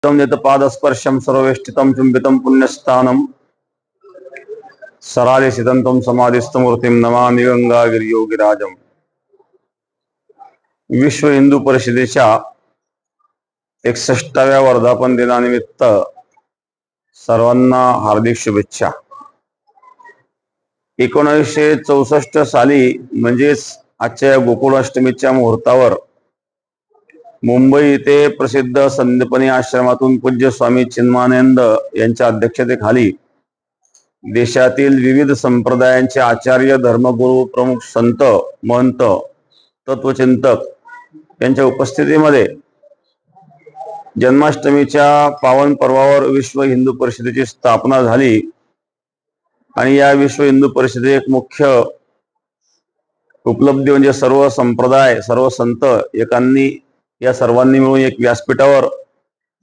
नित्यं नितपादस्पर्शं सर्ववेष्टितं चुंबितं पुण्यस्थानं सरालिसितं तं समाधिस्थमूर्तिं नमामि गंगागिरियोगिराजम्। विश्व हिंदू परिषदेच्या 61व्या वर्धापन दिनानिमित्त सर्वांना हार्दिक शुभेच्छा। 1964 साली म्हणजेच आजच्या गोकुळाष्टमीच्या मुहूर्तावर मुंबई येथे प्रसिद्ध संदीपनी आश्रमातून पूज्य स्वामी चिन्मयानंद यांच्या अध्यक्षतेखाली देशातील विविध संप्रदायांचे आचार्य, धर्मगुरू, प्रमुख संत, महंत, तत्वचिंतक यांच्या उपस्थितीमध्ये जन्माष्टमीच्या पावन पर्वावर विश्व हिंदू परिषदेची स्थापना झाली आणि या विश्व हिंदू परिषदेची एक मुख्य उपलब्धी म्हणजे सर्व संप्रदाय, सर्व संत या सर्वांनी मिळून एक व्यासपीठावर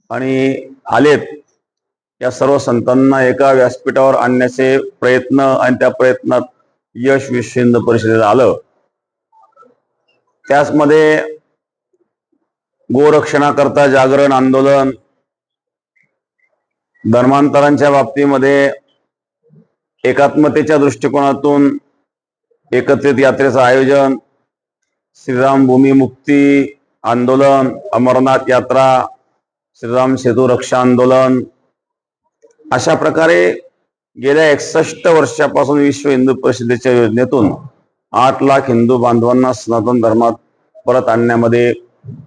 आणि आलेत। या सर्व संतांना एका व्यासपीठावर आणण्याचे प्रयत्न आणि त्या प्रयत्नात यश विश्व हिंदू परिषदेला आलं। त्याचमध्ये गोरक्षणाकरता जागरण आंदोलन, धर्मांतरांच्या बाबतीमध्ये एकात्मतेच्या दृष्टिकोनातून एकत्रित यात्रेचं आयोजन, श्रीराम भूमी मुक्ती आंदोलन, अमरनाथ यात्रा, श्रीराम सेतू रक्षा आंदोलन, अशा प्रकारे गेल्या 61 वर्षापासून विश्व हिंदू परिषदेच्या योजनेतून 8 लाख हिंदू बांधवांना सनातन धर्मात परत आणण्यामध्ये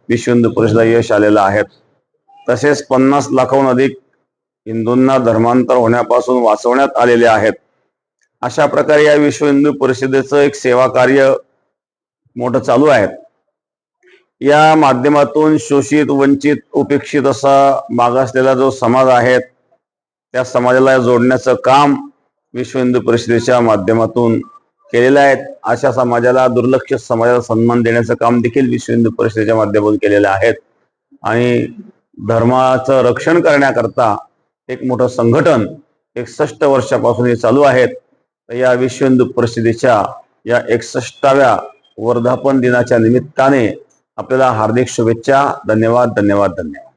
विश्व हिंदू परिषदेला यश आलेलं आहे। तसेच 50 लाखाहून अधिक हिंदूंना धर्मांतर होण्यापासून वाचवण्यात आलेले आहेत। अशा प्रकारे या विश्व हिंदू परिषदेचं एक सेवा कार्य मोठं चालू आहे। या माध्यमातून शोषित, वंचित, उपेक्षित असा मागासलेला जो समाज आहे त्या समाजाला जोडण्याचं काम विश्व हिंदू परिषदेच्या माध्यमातून केलेलं आहे। अशा समाजाला, दुर्लक्षित समाजाला सन्मान देण्याचं काम देखील विश्व हिंदू परिषदेच्या माध्यमातून केलेलं आहे आणि धर्माचं रक्षण करण्याकरता एक मोठं संघटन 61 वर्षापासून हे चालू आहे। या विश्व हिंदू परिषदेच्या या 61व्या वर्धापन दिनाच्या निमित्ताने आपल्याला हार्दिक शुभेच्छा। धन्यवाद, धन्यवाद, धन्यवाद।